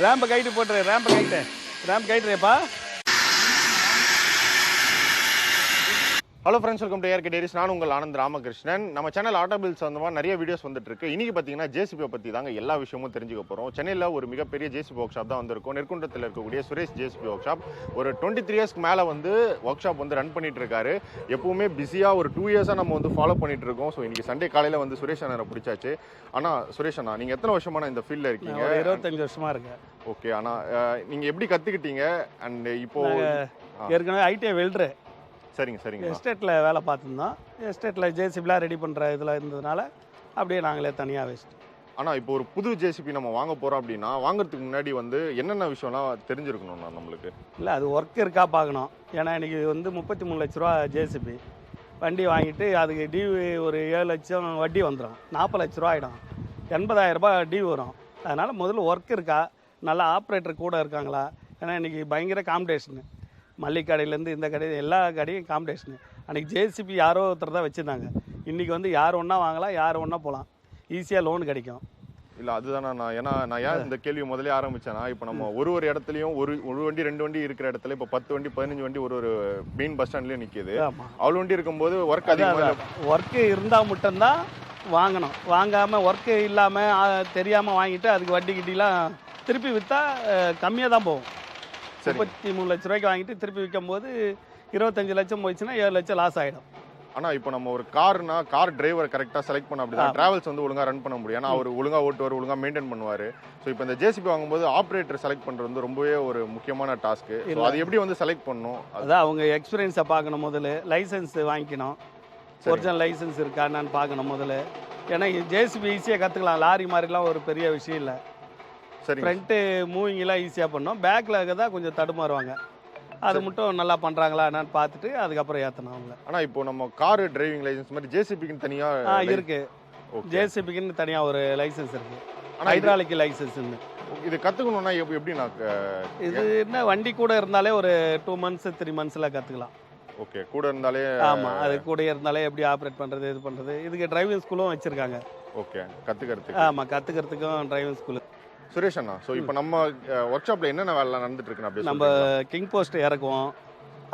ரேம்பை கைட்டு போட்டுரு, ரேம்ப் கைட்டுறேப்பா. Hello friends, welcome to ARK Diaries. நான் உங்கள் ஆனந்த் ராமகிருஷ்ணன். நம்ம சேனல் ஆட்டோபில்ஸ் சம்பந்தமாக நிறைய வீடியோஸ் வந்துட்டு இருக்கு. இன்னைக்கு பார்த்தீங்கன்னா ஜேசிபியை பற்றி தாங்க எல்லா விஷயமும் தெரிஞ்சுக்க போகிறோம். சென்னையில் ஒரு மிகப்பெரிய ஜேசிபி ஒர்க் ஷாப் தான் வந்திருக்கும். நெற்குன்றத்தில் இருக்கக்கூடிய சுரேஷ் JCB ஒர்க் ஒரு 23 இயர்ஸ்க்கு மேலே வந்து ஒர்க் ஷாப் வந்து ரன் பண்ணிட்டு இருக்காரு. எப்பவுமே பிஸியாக ஒரு 2 இயர்ஸாக நம்ம வந்து ஃபாலோ பண்ணிட்டு இருக்கோம். ஸோ இன்னைக்கு சண்டே காலையில் வந்து சுரேஷ் அண்ணனை பிடிச்சாச்சு. ஆனால் சுரேஷ் அண்ணா, நீங்கள் எத்தனை வருஷமான இந்த ஃபீல்டில் இருக்கீங்க? 25 வருஷமா இருக்கேன். ஓகே, ஆனால் நீங்கள் எப்படி கற்றுக்கிட்டீங்க? அண்ட் இப்போ ஏற்கனவே ஐடிஐ வெல்ட்ரு. சரிங்க. எஸ்டேட்டில் வேலை பார்த்துருந்தோம். எஸ்டேட்டில் ஜேசிபிலாம் ரெடி பண்ணுற இதில் இருந்ததுனால அப்படியே நாங்களே தனியாக வச்சுட்டு. ஆனால் இப்போ ஒரு புது ஜேசிபி நம்ம வாங்க போகிறோம் அப்படின்னா வாங்குறதுக்கு முன்னாடி வந்து என்னென்ன விஷயம்லாம் தெரிஞ்சிருக்கணும்ண்ணா நம்மளுக்கு? இல்லை, அது ஒர்க் இருக்கா பார்க்கணும். ஏன்னா இன்றைக்கி வந்து 33 லட்ச ரூபா ஜேசிபி வண்டி வாங்கிட்டு அதுக்கு டியூ ஒரு 7 லட்சம் வட்டி வந்துடும். 40 லட்ச ரூபா ஆகிடும். 80,000 ரூபாய் டியூ வரும். அதனால் முதல்ல ஒர்க் இருக்கா, நல்லா ஆப்ரேட்டர் கூட இருக்காங்களா. ஏன்னா இன்றைக்கி பயங்கர காம்படிஷனு. மல்லிகை கடையிலேருந்து இந்த கடை எல்லா கடையும் காம்படிஷனு. அன்றைக்கி ஜேசிபி யாரோ ஒருத்தர் தான் வச்சுருந்தாங்க. இன்றைக்கி வந்து யார் ஒன்றா வாங்கலாம், யார் ஒன்றா போகலாம், ஈஸியாக லோன் கிடைக்கும். இல்லை, அதுதானே நான் ஏன் இந்த கேள்வி முதலே ஆரம்பித்தேன்னா, இப்போ நம்ம ஒரு இடத்துலையும் ஒரு வண்டி 2 வண்டி இருக்கிற இடத்துல இப்போ 10 வண்டி 15 வண்டி ஒரு மெயின் பஸ் ஸ்டாண்ட்லேயும் நிற்கிது. அவ்வளோ வண்டி இருக்கும்போது ஒர்க் அதிகமாக ஒர்க்கு இருந்தால் மட்டும்தான் வாங்கணும். வாங்காமல் ஒர்க்கு இல்லாமல் தெரியாமல் வாங்கிட்டு அதுக்கு வட்டி கிட்டிலாம் திருப்பி விற்றா கம்மியாக தான் போகும். 33 லட்ச ரூபாய்க்கு வாங்கிட்டு திருப்பி விற்கும் போது 25 லட்சம் போயிடுச்சுன்னா 7 லட்சம் லாஸ் ஆகிடும். ஆனால் இப்போ நம்ம ஒரு கார் டிரைவர் கரெக்டாக செலக்ட் பண்ண அப்படி தான் டிராவல்ஸ் வந்து ஒழுங்காக ரன் பண்ண முடியும். ஏன்னா அவர் ஒழுங்காக ஓட்டுவார், ஒழுங்காக மெயின்டைன் பண்ணுவார். ஸோ இப்போ இந்த ஜேசிபி வாங்கும்போது ஆப்ரேட்டர் செலக்ட் பண்ணுறது வந்து ரொம்பவே ஒரு முக்கியமான டாஸ்க்கு. அது எப்படி வந்து செலக்ட் பண்ணணும்? அதான் அவங்க எக்ஸ்பீரியன்ஸை பார்க்கணும். முதல்ல லைசன்ஸ் வாங்கிக்கணும். ஒரிஜினல் லைசன்ஸ் இருக்கான்னு பார்க்கணும் முதல்ல. ஏன்னா ஜேசிபி ஈஸியாக கற்றுக்கலாம். லாரி மாதிரிலாம் ஒரு பெரிய விஷயம் இல்லை. ஃப்ரண்ட்டு மூவிங்கெல்லாம் ஈஸியாக பண்ணோம். பேக்கில் தான் கொஞ்சம் தடுமாறுவாங்க. அது மட்டும் நல்லா பண்ணுறாங்களா என்னன்னு பார்த்துட்டு அதுக்கப்புறம் ஏற்றணும் அவங்கள. ஆனால் இப்போ நம்ம கார் டிரைவிங் லைசன்ஸ் மாதிரி ஜேசிபிக்குன்னு தனியாக இருக்குது. ஜேசிபிக்குன்னு தனியாக ஒரு லைசன்ஸ் இருக்குது. ஆனால் ஹைட்ராலிக் லைசன்ஸ்ன்னு இது கற்றுக்கணுன்னா எப்படி நான் இது என்ன வண்டி கூட இருந்தாலே ஒரு 2 மந்த்ஸ் 3 மந்த்ஸில் கற்றுக்கலாம். ஓகே, கூட இருந்தாலே. ஆமாம், அது கூட இருந்தாலே எப்படி ஆப்ரேட் பண்ணுறது, இது பண்ணுறது. இதுக்கு டிரைவிங் ஸ்கூலும் வச்சுருக்காங்க. ஓகே, கற்றுக்கிறதுக்கு. ஆமாம், கற்றுக்கிறதுக்கும் டிரைவிங் ஸ்கூலு. சுரேஷ் அண்ணா, ஸோ இப்போ நம்ம ஒர்க் ஷாப்பில் என்னென்ன வேலை நடந்துட்டு இருக்குன்னு அப்படி நம்ம கிங் போஸ்ட் இறக்குவோம்.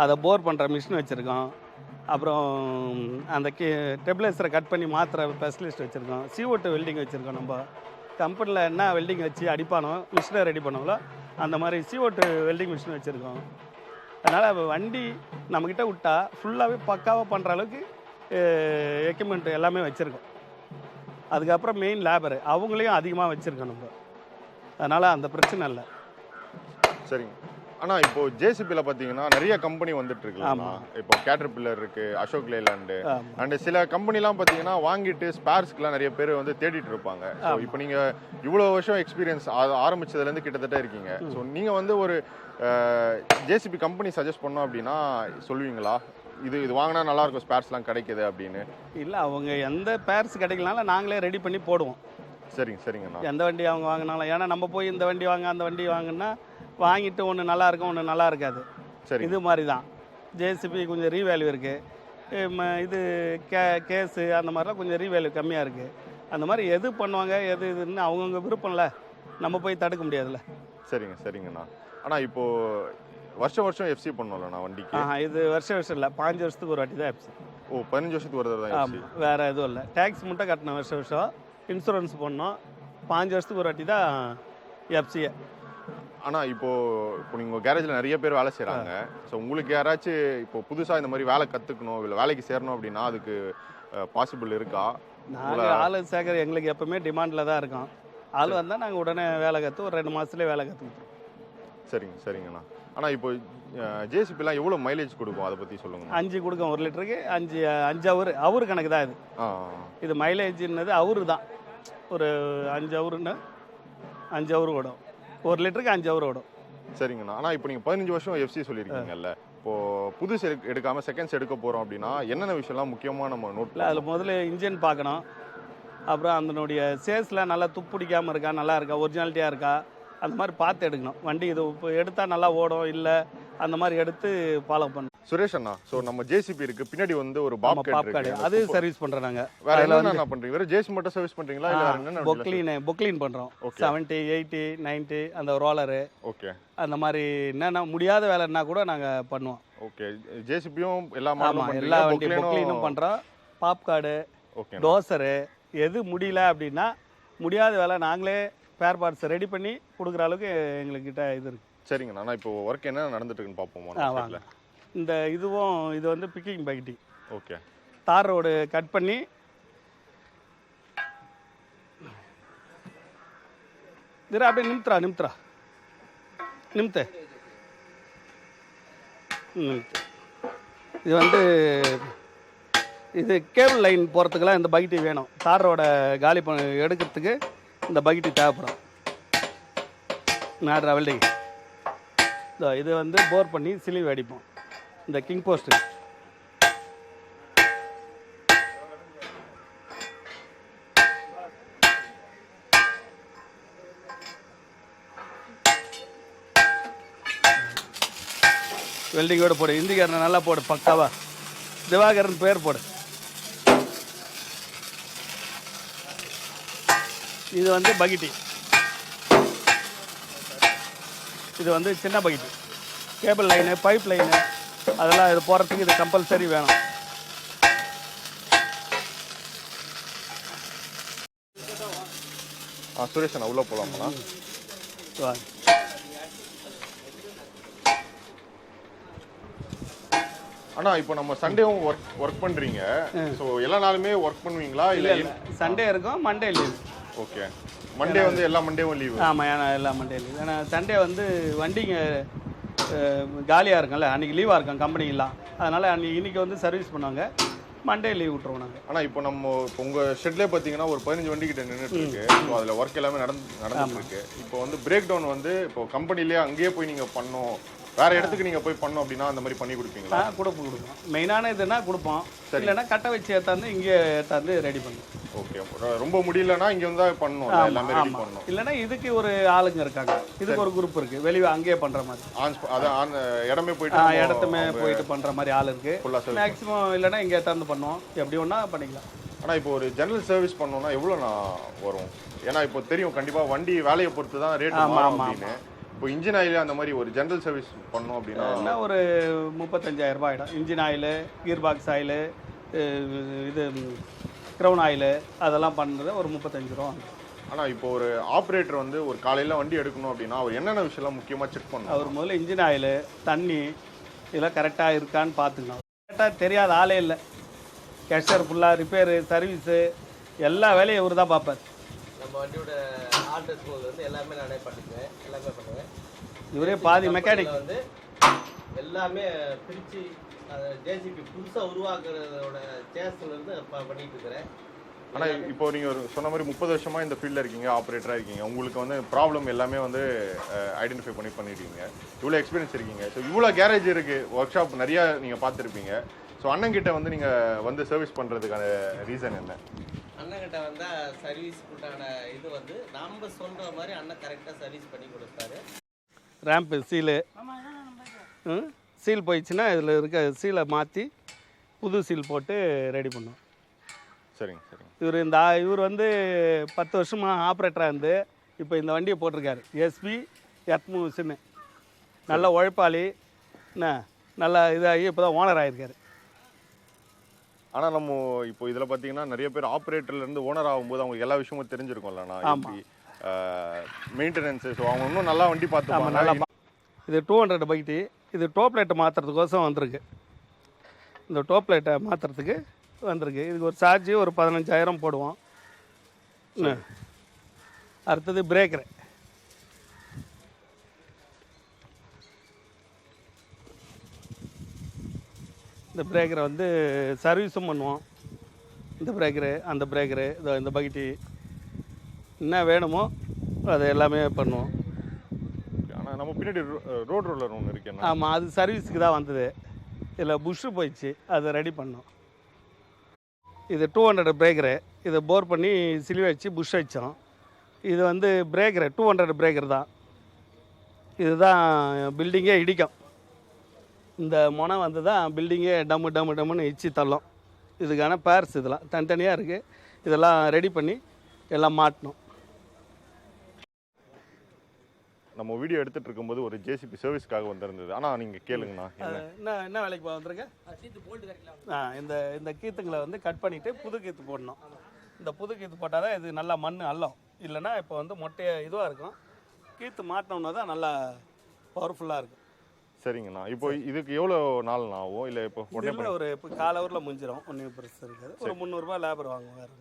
அதை போர் பண்ணுற மிஷின் வச்சுருக்கோம். அப்புறம் அந்த டெப்லேசரை கட் பண்ணி மாத்திர ஸ்பெஷலிஸ்ட் வச்சுருக்கோம். CO2 வெல்டிங் வச்சுருக்கோம். நம்ம கம்பெனியில் என்ன வெல்டிங் வச்சு அடிப்பானோ மிஷினை ரெடி பண்ணுவோங்களோ அந்த மாதிரி CO2 வெல்டிங் மிஷின் வச்சுருக்கோம். அதனால் வண்டி நம்மக்கிட்ட விட்டா ஃபுல்லாகவே பக்காவாக பண்ணுற அளவுக்கு எக்யூப்மெண்ட் எல்லாமே வச்சுருக்கோம். அதுக்கப்புறம் மெயின் லேபரு அவங்களையும் அதிகமாக வச்சுருக்கோம் நம்ம. அதனால் அந்த பிரச்சனை இல்லை. சரிங்க. ஆனால் இப்போ ஜேசிபியில் பார்த்தீங்கன்னா நிறைய கம்பெனி வந்துட்டு இருக்குல்ல. இப்போ கேட்டர்பில்லர் இருக்கு, அசோக் லேலாண்டு அண்ட் சில கம்பெனிலாம் பார்த்தீங்கன்னா வாங்கிட்டு ஸ்பேர்ஸ்க்குலாம் நிறைய பேர் வந்து தேடிட்டு இருப்பாங்க. ஸோ இப்போ நீங்கள் இவ்வளோ வருஷம் எக்ஸ்பீரியன்ஸ் ஆரம்பிச்சதுலேருந்து கிட்டத்தட்ட இருக்கீங்க. ஸோ நீங்கள் வந்து ஒரு ஜேசிபி கம்பெனி சஜஸ்ட் பண்ணோம் அப்படின்னா சொல்லுவீங்களா? இது வாங்கினா நல்லாயிருக்கும், ஸ்பேர்ஸ்லாம் கிடைக்குது அப்படின்னு? இல்லை, அவங்க எந்த பேர்ஸ் கிடைக்கலனாலும் நாங்களே ரெடி பண்ணி போடுவோம். சரிங்கண்ணா. எந்த வண்டி அவங்க வாங்கினாலும். ஏன்னா நம்ம போய் இந்த வண்டி வாங்க அந்த வண்டி வாங்கினா வாங்கிட்டு ஒன்று நல்லா இருக்கும், ஒன்று நல்லா இருக்காது. சரி, இது மாதிரி தான் ஜேசிபி கொஞ்சம் ரீவேல்யூ இருக்குது. இது கேஸு அந்த மாதிரிலாம் கொஞ்சம் ரீவேல்யூ கம்மியாக இருக்குது. அந்த மாதிரி எது பண்ணுவாங்க இதுன்னு அவங்கவுங்க விருப்பம்ல, நம்ம போய் தடுக்க முடியாதுல்ல. சரிங்கண்ணா. ஆனால் இப்போது வருஷம் எஃப்சி பண்ணோம்ல நான் வண்டிக்கு? இது வருஷம் இல்லை, 5 வருஷத்துக்கு ஒரு வாட்டி தான் எஃப்சி. ஓ, 15 வருஷத்துக்கு ஒரு தடவை தான்? ஆமாம், வேறு எதுவும் இல்லை. டேக்ஸ் மட்டும் கட்டணும் வருஷம். இன்சூரன்ஸ் பண்ணோம். 5 வருஷத்துக்கு ஒரு வாட்டி தான் எஃப்சியை. ஆனால் இப்போ நீங்கள் கேரேஜில் நிறைய பேர் வேலை செய்கிறாங்க. ஸோ உங்களுக்கு யாராச்சும் இப்போ புதுசாக இந்த மாதிரி வேலை கற்றுக்கணும், இல்லை வேலைக்கு சேரணும் அப்படின்னா அதுக்கு பாசிபிள் இருக்கா? நாங்கள் ஆள் சேர்க்குற எங்களுக்கு எப்போவுமே டிமாண்டில் தான் இருக்கோம். ஆள் வந்தால் நாங்கள் உடனே வேலை கற்று ஒரு 2 மாதத்துலேயே வேலை கற்றுக்கிட்டோம். சரிங்கண்ணா. ஆனால் இப்போ ஜேசிபிலாம் எவ்வளோ மைலேஜ் கொடுக்கும், அதை பற்றி சொல்லுங்கள். 5 கொடுக்கும். 1 லிட்டருக்கு 5 ஹவர் கணக்கு தான் இது. இது மைலேஜ்னது அவரு தான். ஒரு 5 ஹவருன்னு 5 ஹவர் ஓடும். 1 லிட்டருக்கு 5 ஹவர் ஓடும். சரிங்கண்ணா. ஆனால் இப்போ நீங்கள் 15 வருஷம் எஃப்சி சொல்லியிருக்கீங்கல்ல, இப்போது புதுசு எடுக்காமல் செகண்ட்ஸ் எடுக்க போகிறோம் அப்படின்னா என்னென்ன விஷயம்லாம் முக்கியமாக நம்ம நோட் பண்ணலாம்? அதில் முதல்ல இன்ஜின் பார்க்கணும். அப்புறம் அதனுடைய சேஸில் நல்லா துப்பிடிக்காமல் இருக்கா, நல்லா இருக்கா, ஒரிஜினாலிட்டியாக இருக்கா, அந்த மாதிரி பார்த்து எடுக்கணும். வண்டி இது இப்போ எடுத்தால் நல்லா ஓடும், இல்லை அந்த மாதிரி எடுத்து ஃபாலோ பண்ணணும். சுரேஷ் அண்ணா, ஸோ நம்ம ஜேசிபி இருக்கு, பின்னாடி வந்து ஒரு பாப்காட் இருக்கு, அது சர்வீஸ் பண்றோம் நாங்க. வேற என்ன பண்றீங்க? வேற ஜேசி மட்டும் சர்வீஸ் பண்றீங்களா இல்ல வேற என்ன? பொக்லீன் பண்றோம். 70, 80, 90 அந்த ரோலர். ஓகே. அந்த மாதிரி என்னன்னா முடியாத வேலைன்னா கூட நாங்க பண்ணுவோம். ஓகே. ஜேசிபியும் எல்லா மாடலும் பண்றீங்க. எல்லா பொக்லீனும் பண்றோம். பாப்கார்டு, ஓகே. டோசர் எது முடியல அப்படின்னா முடியாத வேலை நாங்களே ஸ்பேர் பார்ட்ஸ் ரெடி பண்ணி கொடுக்குற அளவுக்கு எங்ககிட்ட இது இருக்கு. சரிங்கண்ணா, நான் இப்போ ஒர்க் என்ன நடந்துட்டு இருக்குன்னு பார்ப்போமா? வாங்க. இந்த இது வந்து பிக்கிங் பக்கெட்டி. ஓகே. தார் ரோடு கட் பண்ணி இது அப்படியே நிமித்துறா நிமித்து. இது வந்து இது கேபிள் லைன் போகிறதுக்கெல்லாம் இந்த பக்கெட்டி வேணும். தார் ரோட காலி எடுக்கிறதுக்கு இந்த பக்கெட்டி தேவைப்படும். நாடுற வெல்டிங் இது வந்து போர் பண்ணி சிலிவ் அடிப்போம். இந்த கிங் போஸ்ட்டு வெல்டிங்கோடு போடு. இந்திக்காரனை நல்லா போடு, பக்காவா. திவாகரன் பேர் போடு. இது வந்து பக்கெட்டி. இது வந்து சின்ன பக்கெட்டி. கேபிள் லைனு, பைப் லைனு அதெல்லாம் இது போகிறதுக்கு இது கம்பல்சரி வேணும். சுரேஷ் அண்ணா உள்ள போகலாமா? அண்ணா, இப்போ நம்ம சண்டேவும் ஒர்க் பண்றீங்க. ஸோ எல்லா நாளுமே ஒர்க் பண்ணுவீங்களா? இல்லை, சண்டே இருக்கும், மண்டே லீவ். ஓகே. மண்டே வந்து எல்லா மண்டேவும் லீவு? ஆமாம், ஏன்னா எல்லா மண்டே லீவ். ஏன்னா சண்டே வந்து வண்டிங்க காலியாக இருக்கும்ல, அன்றைக்கி லீவாக இருக்கும் கம்பெனிலாம். அதனால் இன்னைக்கு வந்து சர்வீஸ் பண்ணுவாங்க, மண்டே லீவ் விட்ருவோம் நாங்கள். ஆனால் இப்போ நம்ம உங்கள் ஷெட்லேயே பார்த்தீங்கன்னா ஒரு 15 வண்டி கிட்ட நின்றுட்டு இருக்கு. ஸோ அதில் ஒர்க் எல்லாமே நடந்துட்டு இருக்கு. இப்போ வந்து பிரேக் டவுன் வந்து இப்போ கம்பெனிலேயே அங்கேயே போய் நீங்கள் பண்ணோம், வேற இடத்துக்கு நீங்கள் போய் பண்ணோம் அப்படின்னா அந்த மாதிரி பண்ணி கொடுப்பீங்களா? கொடுப்போம். மெயினான இதுனா கொடுப்போம். இல்லைன்னா கட்டை வச்சு ஏற்றாந்து இங்கே ஏற்றாந்து ரெடி பண்ணுவோம். ஓகே. ரொம்ப முடியலன்னா இங்கே வந்து பண்ணணும், எல்லாமே ரெடி பண்ணணும். இல்லைன்னா இதுக்கு ஒரு ஆளுங்க இருக்காங்க, இதுக்கு ஒரு குரூப் இருக்கு, வெளியே அங்கேயே பண்ற மாதிரி. அதான் இடமே போயிட்டு பண்ற மாதிரி ஆள் இருக்கு. மேக்ஸிமம் இல்லைன்னா இங்கே ஏற்றாந்து பண்ணுவோம், எப்படி ஒன்றா பண்ணிக்கலாம். ஆனால் இப்போ ஒரு ஜெனரல் சர்வீஸ் பண்ணோம்னா எவ்வளோ வரும்? ஏன்னா இப்போ தெரியும் கண்டிப்பாக வண்டி வேலையை பொறுத்து தான் ரேட் மாறும் அப்படின்னு. இப்போ இன்ஜின் ஆயில் அந்த மாதிரி ஒரு ஜெனரல் சர்வீஸ் பண்ணோம் அப்படின்னா ஒரு 35,000 ரூபாய் ஆகிடும். Engine oil, gear box oil, இது க்ரௌன் ஆயில் அதெல்லாம் பண்ணுறது ஒரு 35 ரூபா. ஆனால் இப்போ ஒரு ஆப்ரேட்டர் வந்து ஒரு காலையில் வண்டி எடுக்கணும் அப்படின்னா அவர் என்னென்ன விஷயம்லாம் முக்கியமாக செக் பண்ணணும்? அவர் முதல்ல இன்ஜின் ஆயில், தண்ணி இதெல்லாம் கரெக்டாக இருக்கான்னு பார்த்துக்கணும். கரெக்டாக தெரியாத ஆளே இல்லை. கேஷர் ஃபுல்லாக ரிப்பேரு, சர்வீஸு எல்லா வேலையும் இவர் தான் பார்ப்பார். நம்ம வண்டியோட ஆல்டர்ஸ் வந்து எல்லாமே நானே பண்ணிக்குவேன், எல்லாமே பண்ணுவேன். இவரே பாதி மெக்கானிக் வந்து எல்லாமே பிரித்து ஜேசிபி புதுசாக உருவாக்குறதோட சேஸ்லேருந்து பண்ணிட்டு இருக்கிறேன். ஆனால் இப்போ நீங்கள் சொன்ன மாதிரி 30 வருஷமாக இந்த ஃபீல்டில் இருக்கீங்க, ஆப்ரேட்டராக இருக்கீங்க. உங்களுக்கு வந்து ப்ராப்ளம் எல்லாமே வந்து ஐடென்டிஃபை பண்ணியிருக்கீங்க, இவ்வளோ எக்ஸ்பீரியன்ஸ் இருக்கீங்க. ஸோ இவ்வளோ கேரேஜ் இருக்குது, ஒர்க் ஷாப் நிறையா நீங்கள் பார்த்துருப்பீங்க. ஸோ அண்ணங்கிட்ட வந்து நீங்கள் வந்து சர்வீஸ் பண்ணுறதுக்கான ரீசன் என்ன? அண்ணங்கிட்ட வந்தால் சர்வீஸ்க்குண்டான இது வந்து நம்ம சொல்கிற மாதிரி அண்ணன் கரெக்டாக சர்வீஸ் பண்ணி கொடுத்தாரு. ரேம்ப்பு சீல் போயிடுச்சுன்னா இதில் இருக்க சீலை மாற்றி புது சீல் போட்டு ரெடி பண்ணோம். சரிங்க. இவர் வந்து 10 வருஷமாக ஆப்ரேட்டராக இருந்து இப்போ இந்த வண்டியை போட்டிருக்காரு. எஸ்பி எத்மூஸ்ன்னு நல்ல உழைப்பாளி, என்ன நல்லா இதாகி இப்போ தான் ஓனர் ஆகிருக்காரு. ஆனால் நம்ம இப்போ இதில் பார்த்தீங்கன்னா நிறைய பேர் ஆப்ரேட்டர்லேருந்து ஓனர் ஆகும்போது அவங்களுக்கு எல்லா விஷயமும் தெரிஞ்சிருக்கும்லண்ணா. எப்படி மெயின்டெனன்ஸு, ஸோ அவங்க இன்னும் நல்லா வண்டி பார்த்துப்பாங்க. நல்லா இது 200 பைட்டி. இது டோ பிளேட்டை மாற்றுறதுக்கோசம் வந்திருக்கு. இந்த டோ பிளேட்டை மாற்றுறதுக்கு வந்திருக்கு. இதுக்கு ஒரு சார்ஜ் ஒரு 15,000 போடுவோம். அடுத்தது பிரேக்கரு. இந்த பிரேக்கரை வந்து சர்வீஸும் பண்ணுவோம். இந்த பிரேக்கரு, அந்த பிரேக்கரு, இந்த பக்கெட்டி என்ன வேணுமோ அது எல்லாமே பண்ணுவோம். ஆனால் நம்ம பின்னாடி ரோட் ரோலர் ஒன்று இருக்கு. ஆமாம், அது சர்வீஸுக்கு தான் வந்தது. இதில் புஷ்ஷு போயிடுச்சு, அதை ரெடி பண்ணோம். இது 200 பிரேக்கரு. இதை போர் பண்ணி சிலிவ் வச்சு புஷ் வச்சோம். இது வந்து பிரேக்கரு 200 பிரேக்கர் தான். இதுதான் பில்டிங்கே இடிக்கும். இந்த முனை வந்து தான் பில்டிங்கே டம்முன்னு இச்சு தள்ளும். இதுக்கான பேர்ஸ் இதெல்லாம் தனித்தனியாக இருக்குது. இதெல்லாம் ரெடி பண்ணி எல்லாம் மாட்டணும். நம்ம வீடியோ எடுத்துகிட்டு இருக்கும்போது ஒரு ஜேசிபி சர்வீஸ்க்காக வந்திருந்தது. ஆனால் நீங்கள் கேளுங்கண்ணா. என்ன வேலைக்கு வந்திருக்கேன்? இந்த கீத்துங்களை வந்து கட் பண்ணிவிட்டு புது கீத்து போடணும். இந்த புது கீத்து போட்டால் தான் இது நல்லா மண் அள்ளும். இல்லைன்னா இப்போ வந்து மொட்டையை இதுவாக இருக்கும். கீத்து மாட்டினோம்னா தான் நல்லா பவர்ஃபுல்லாக இருக்கும். சரிங்கண்ணா. இப்போ இதுக்கு எவ்வளோ நாள் ஆகும்? இல்லை இப்போ உடனே ஒரு இப்போ காலவரில் முடிஞ்சிடும். ஒன்றும் பெருசு இருக்காது. ஒரு 300 ரூபாய் லேபர் வாங்குவார்.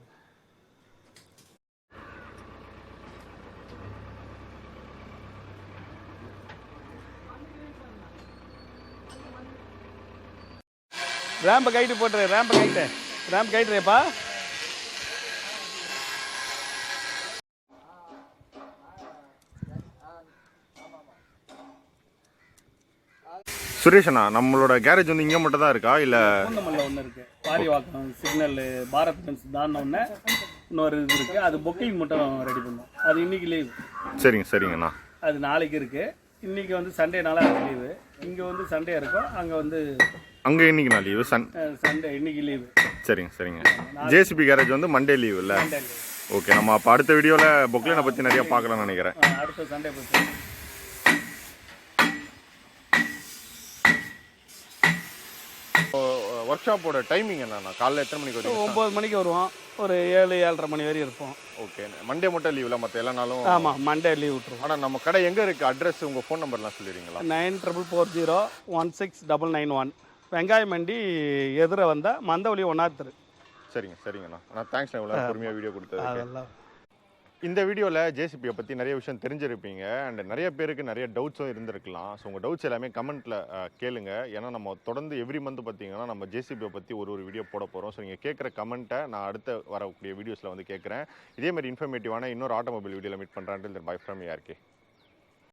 ரேம்பை கைட்டு போட்டுரு. ரேம்ப் கைட்டுறேப்பா. சுரேஷ் அண்ணா, நம்மளோட கேரேஜ் வந்து இங்கே மட்டும் தான் இருக்கா இல்லை? பூந்தமல்லில் ஒன்று இருக்குது. பாரிவாக்கம் சிக்னல் பாரத் பென்ஸ் தாண்டின ஒன்று இன்னொரு இது இருக்குது. அது புக்கிங் மட்டும் ரெடி பண்ணோம். அது இன்னைக்கு லீவ். சரிங்கண்ணா. அது நாளைக்கு இருக்குது. இன்னைக்கு வந்து சண்டேனால அது லீவு. இங்கே வந்து சண்டே இருக்கும். அங்கே வந்து அங்கே இன்னைக்கு நான் லீவு. சண்டே இன்னைக்கு லீவு. சரிங்க. ஜேசிபி கேரேஜ் வந்து மண்டே லீவு இல்லை? ஓகே. நம்ம அப்போ அடுத்த வீடியோவில் பொக்லைனை பற்றி நிறைய பார்க்கலாம்னு நினைக்கிறேன். அடுத்த சண்டே பற்றி. ஒர்க் ஷாப்போட டைமிங் என்னண்ணா? காலையில் எத்தனை மணிக்கு வருவோம்? 9 மணிக்கு வருவோம். ஒரு 7-7:30 மணி வரையும் இருப்போம். ஓகே. மண்டே மட்டும் லீவில், மற்ற எல்லா நாளும்? ஆமாம், மண்டே லீவ் விட்டுருவோம். ஆனால் நம்ம கடை எங்கே இருக்குது? அட்ரஸ், உங்கள் ஃபோன் நம்பர்லாம் சொல்லிடுறீங்களா? 94401691 வெங்காய மண்டி எதிர வந்தால் மந்தவழி 1ஆவது தெரு. சரிங்கண்ணா. நான் தேங்க்ஸ் இவ்வளோ பொறுமையாக வீடியோ கொடுத்தது. அதெல்லாம் இந்த வீடியோவில் ஜேசிபியை பற்றி நிறைய விஷயம் தெரிஞ்சிருப்பீங்க. அண்ட் நிறைய பேருக்கு நிறைய டவுட்ஸும் இருந்திருக்கலாம். ஸோ உங்கள் டவுட்ஸ் எல்லாமே கமெண்ட்டில் கேளுங்க. ஏன்னா நம்ம தொடர்ந்து எவ்ரி மந்த் பார்த்தீங்கன்னா நம்ம ஜேசிபியை பற்றி ஒரு வீடியோ போட போகிறோம். ஸோ நீங்கள் கேட்குற கமெண்ட்டை நான் அடுத்த வரக்கூடிய வீடியோஸில் வந்து கேட்குறேன். இதேமாதிரி இன்ஃபர்மேட்டிவான இன்னொரு ஆட்டோமொபைல் வீடியோவில் மீட் பண்ணுறேன். By from ARK.